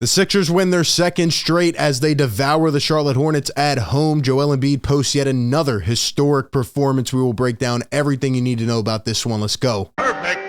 The Sixers win their second straight as they devour the Charlotte Hornets at home. Joel Embiid posts yet another historic performance. We will break down everything you need to know about this one. Let's go. Perfect.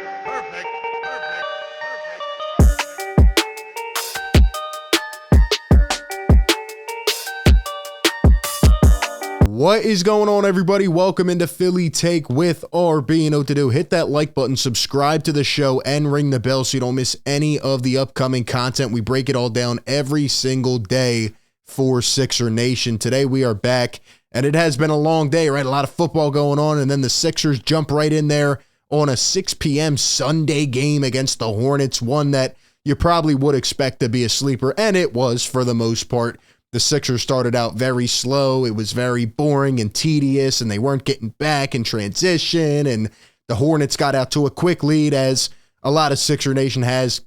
What is going on, everybody? Welcome into Philly Take with RB. You know what to do. Hit that like button, subscribe to the show, and ring the bell so you don't miss any of the upcoming content. We break it all down every single day for Sixer Nation. Today we are back, and it has been a long day, right? A lot of football going on, and then the Sixers jump right in there on a 6 p.m. Sunday game against the Hornets, one that you probably would expect to be a sleeper, and it was for the most part. The Sixers started out very slow. It was very boring and tedious, and they weren't getting back in transition, and the Hornets got out to a quick lead, as a lot of Sixer Nation has,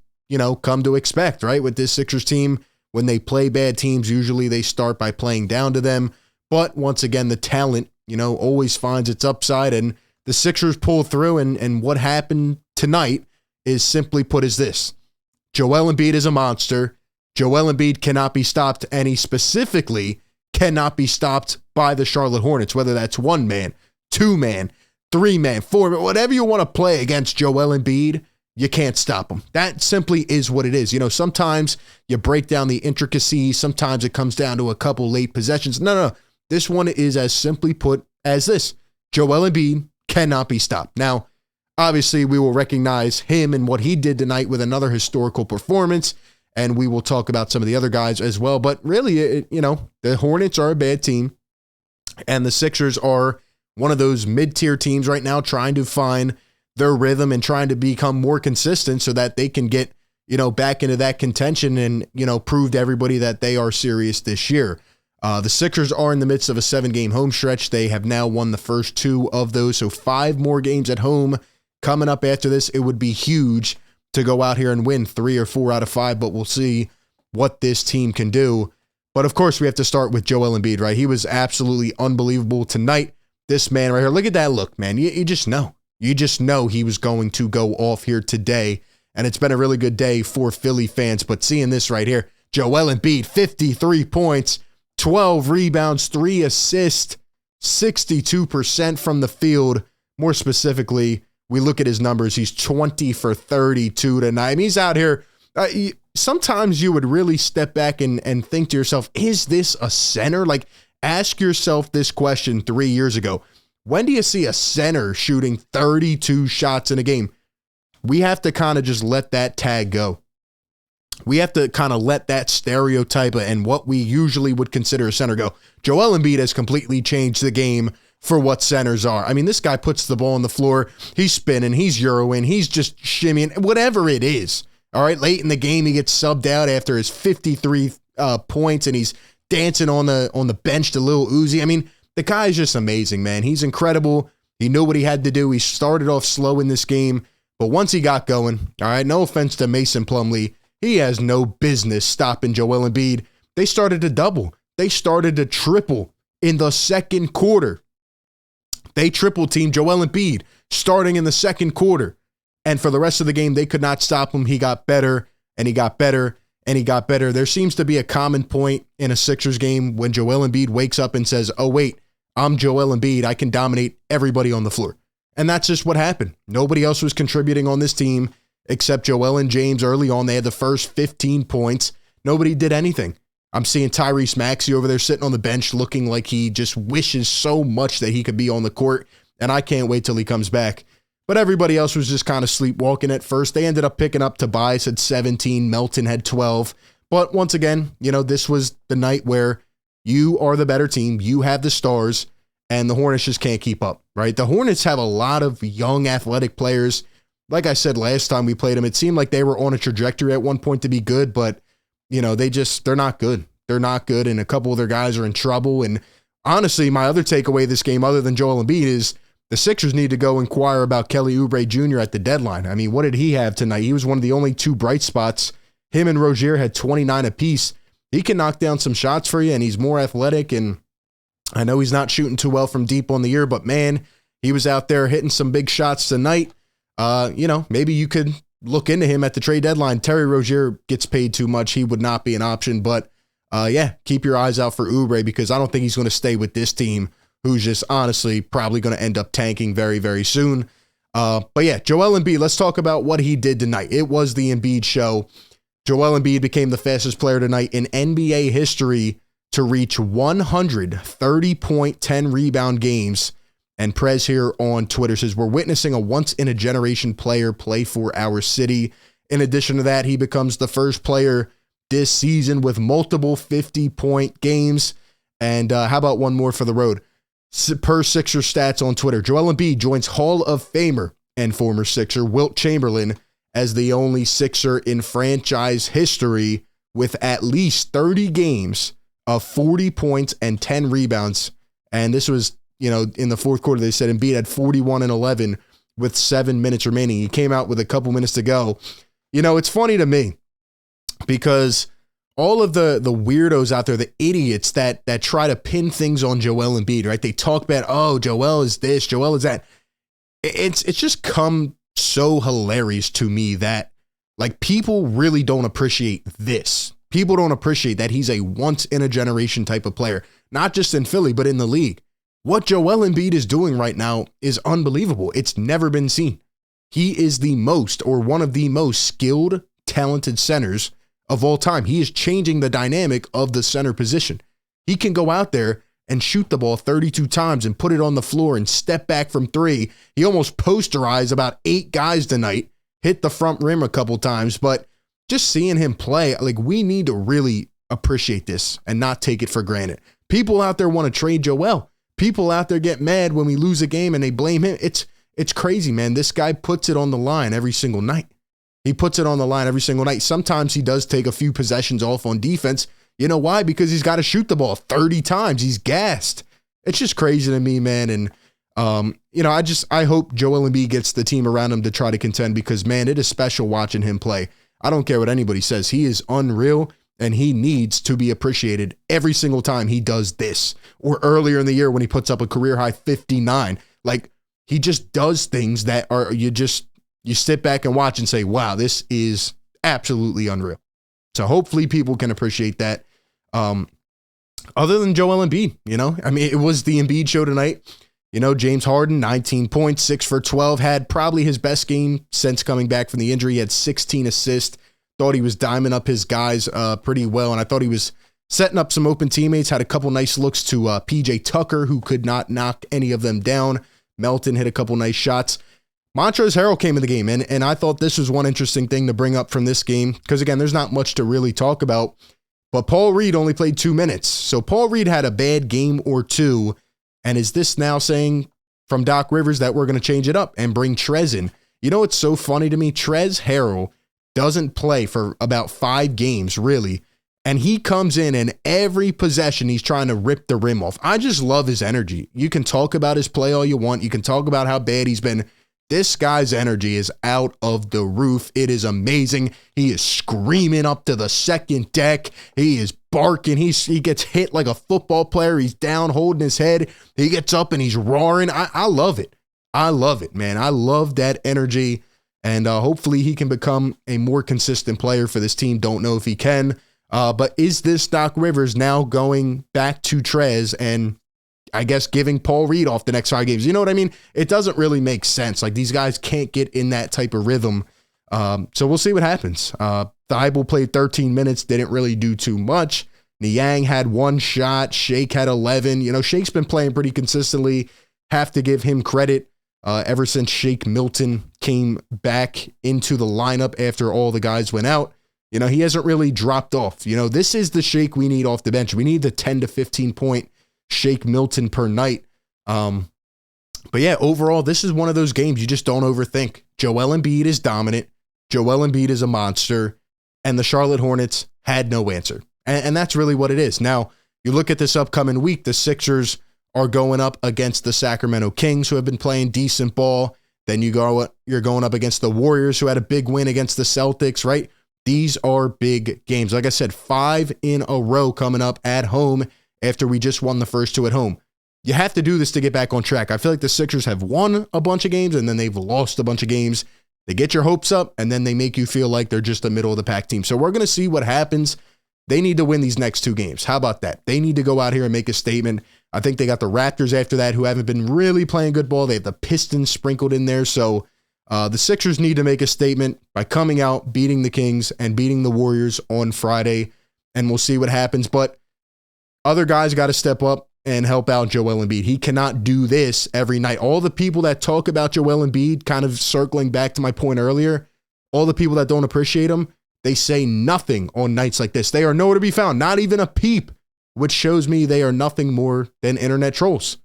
come to expect, right? With this Sixers team, when they play bad teams, usually they start by playing down to them. But once again, the talent, always finds its upside, and the Sixers pull through, and what happened tonight is simply put as this. Joel Embiid is a monster. Joel Embiid cannot be stopped, and he specifically cannot be stopped by the Charlotte Hornets, whether that's 1 man, 2 man, 3 man, 4 man, whatever you want to play against Joel Embiid, you can't stop him. That simply is what it is. Sometimes you break down the intricacies. Sometimes it comes down to a couple late possessions. No. This one is as simply put as this. Joel Embiid cannot be stopped. Now, obviously, we will recognize him and what he did tonight with another historical performance. And we will talk about some of the other guys as well. But really, the Hornets are a bad team. And the Sixers are one of those mid-tier teams right now trying to find their rhythm and trying to become more consistent so that they can get, back into that contention and, prove to everybody that they are serious this year. The Sixers are in the midst of a 7-game home stretch. They have now won the first 2 of those. So 5 more games at home coming up after this. It would be huge to go out here and win 3 or 4 out of 5, but we'll see what this team can do. But of course, we have to start with Joel Embiid, right? He was absolutely unbelievable tonight. This man right here, look at that look, man. You just know. You just know he was going to go off here today, and it's been a really good day for Philly fans. But seeing this right here, Joel Embiid, 53 points, 12 rebounds, 3 assists, 62% from the field. More specifically, we look at his numbers. He's 20 for 32 tonight. I mean, he's out here. Sometimes you would really step back and think to yourself, is this a center? Like, ask yourself this question 3 years ago. When do you see a center shooting 32 shots in a game? We have to kind of just let that tag go. We have to kind of let that stereotype and what we usually would consider a center go. Joel Embiid has completely changed the game for what centers are. I mean, this guy puts the ball on the floor, he's spinning, he's Euroing, he's just shimmying, whatever it is. All right, late in the game, he gets subbed out after his 53 points, and he's dancing on the bench to Lil Uzi. I mean, the guy is just amazing, man. He's incredible. He knew what he had to do. He started off slow in this game, but once he got going, all right, no offense to Mason Plumlee, he has no business stopping Joel Embiid. They started to double. They started to triple in the second quarter. They triple teamed Joel Embiid starting in the second quarter. And for the rest of the game, they could not stop him. He got better, and he got better, and he got better. There seems to be a common point in a Sixers game when Joel Embiid wakes up and says, oh, wait, I'm Joel Embiid. I can dominate everybody on the floor. And that's just what happened. Nobody else was contributing on this team except Joel and James early on. They had the first 15 points. Nobody did anything. I'm seeing Tyrese Maxey over there sitting on the bench looking like he just wishes so much that he could be on the court, and I can't wait till he comes back. But everybody else was just kind of sleepwalking at first. They ended up picking up. Tobias had 17, Melton had 12. But once again, this was the night where you are the better team, you have the stars, and the Hornets just can't keep up, right? The Hornets have a lot of young athletic players. Like I said last time we played them, it seemed like they were on a trajectory at one point to be good, but they're not good. They're not good, and a couple of their guys are in trouble. And honestly, my other takeaway this game, other than Joel Embiid, is the Sixers need to go inquire about Kelly Oubre Jr. at the deadline. I mean, what did he have tonight? He was one of the only 2 bright spots. Him and Rozier had 29 apiece. He can knock down some shots for you, and he's more athletic, and I know he's not shooting too well from deep on the year, but man, he was out there hitting some big shots tonight. Maybe you could look into him at the trade deadline. Terry Rozier gets paid too much. He would not be an option. But yeah, keep your eyes out for Oubre because I don't think he's going to stay with this team, who's just honestly probably going to end up tanking very, very soon. But yeah, Joel Embiid, let's talk about what he did tonight. It was the Embiid show. Joel Embiid became the fastest player tonight in NBA history to reach 130 point, 10 rebound games. And Prez here on Twitter says, we're witnessing a once-in-a-generation player play for our city. In addition to that, he becomes the first player this season with multiple 50-point games. And how about one more for the road? Per Sixer Stats on Twitter, Joel Embiid joins Hall of Famer and former Sixer Wilt Chamberlain as the only Sixer in franchise history with at least 30 games of 40 points and 10 rebounds. And this was, in the fourth quarter, they said Embiid had 41 and 11 with 7 minutes remaining. He came out with a couple minutes to go. It's funny to me because all of the weirdos out there, the idiots that try to pin things on Joel Embiid, right? They talk about, oh, Joel is this, Joel is that. It's just come so hilarious to me that like people really don't appreciate this. People don't appreciate that he's a once in a generation type of player, not just in Philly, but in the league. What Joel Embiid is doing right now is unbelievable. It's never been seen. He is the most or one of the most skilled, talented centers of all time. He is changing the dynamic of the center position. He can go out there and shoot the ball 32 times and put it on the floor and step back from three. He almost posterized about 8 guys tonight, hit the front rim a couple times, but just seeing him play, like we need to really appreciate this and not take it for granted. People out there want to trade Joel. People out there get mad when we lose a game and they blame him. It's crazy, man. This guy puts it on the line every single night. He puts it on the line every single night. Sometimes he does take a few possessions off on defense. You know why? Because he's got to shoot the ball 30 times. He's gassed. It's just crazy to me, man. And, I hope Joel Embiid gets the team around him to try to contend because, man, it is special watching him play. I don't care what anybody says. He is unreal, and he needs to be appreciated every single time he does this. Or earlier in the year when he puts up a career-high 59. Like, he just does things that are, you sit back and watch and say, wow, this is absolutely unreal. So hopefully people can appreciate that. Other than Joel Embiid, it was the Embiid show tonight. James Harden, 19 points, 6 for 12, had probably his best game since coming back from the injury. He had 16 assists. Thought he was diming up his guys pretty well, and I thought he was setting up some open teammates. Had a couple nice looks to PJ Tucker, who could not knock any of them down. Melton hit a couple nice shots. Montrezl Harrell came in the game, and I thought this was one interesting thing to bring up from this game, because, again, there's not much to really talk about, but Paul Reed only played 2 minutes. So Paul Reed had a bad game or two, and is this now saying from Doc Rivers that we're going to change it up and bring Trez in? It's so funny to me. Trez Harrell doesn't play for about 5 games, really, and he comes in and every possession he's trying to rip the rim off. I just love his energy. You can talk about his play all you want. You can talk about how bad he's been. This guy's energy is out of the roof. It is amazing. He is screaming up to the second deck. He is barking. He gets hit like a football player. He's down holding his head. He gets up and he's roaring. I love it. I love it, man. I love that energy. And hopefully he can become a more consistent player for this team. Don't know if he can. But is this Doc Rivers now going back to Trez and I guess giving Paul Reed off the next 5 games? You know what I mean? It doesn't really make sense. Like, these guys can't get in that type of rhythm. So we'll see what happens. Thibault played 13 minutes, didn't really do too much. Niang had 1 shot. Shake had 11. Shake's been playing pretty consistently. Have to give him credit. Ever since Shake Milton came back into the lineup after all the guys went out, he hasn't really dropped off. This is the Shake we need off the bench. We need the 10 to 15 point Shake Milton per night. But yeah, overall, this is one of those games you just don't overthink. Joel Embiid is dominant. Joel Embiid is a monster. And the Charlotte Hornets had no answer. And that's really what it is. Now, you look at this upcoming week, the Sixers are going up against the Sacramento Kings, who have been playing decent ball. Then you're going up against the Warriors, who had a big win against the Celtics, right? These are big games. Like I said, 5 in a row coming up at home after we just won the first 2 at home. You have to do this to get back on track. I feel like the Sixers have won a bunch of games and then they've lost a bunch of games. They get your hopes up, and then they make you feel like they're just a middle of the pack team. So we're going to see what happens. They need to win these next 2 games. How about that? They need to go out here and make a statement. I think they got the Raptors after that, who haven't been really playing good ball. They have the Pistons sprinkled in there. So the Sixers need to make a statement by coming out, beating the Kings, and beating the Warriors on Friday. And we'll see what happens. But other guys got to step up and help out Joel Embiid. He cannot do this every night. All the people that talk about Joel Embiid, kind of circling back to my point earlier, all the people that don't appreciate him, they say nothing on nights like this. They are nowhere to be found, not even a peep, which shows me they are nothing more than internet trolls.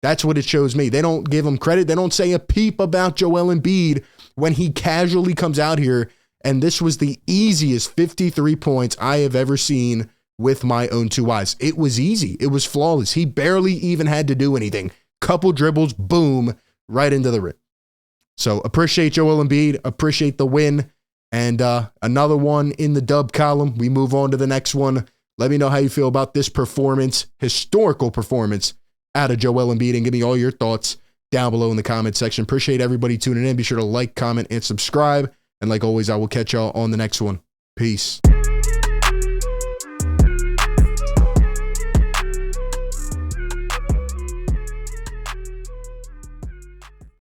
That's what it shows me. They don't give him credit. They don't say a peep about Joel Embiid when he casually comes out here, and this was the easiest 53 points I have ever seen with my own 2 eyes. It was easy. It was flawless. He barely even had to do anything. Couple dribbles, boom, right into the rim. So appreciate Joel Embiid. Appreciate the win. And another one in the dub column. We move on to the next one. Let me know how you feel about this performance, historical performance out of Joel Embiid, and give me all your thoughts down below in the comment section. Appreciate everybody tuning in. Be sure to like, comment, and subscribe. And like always, I will catch y'all on the next one. Peace.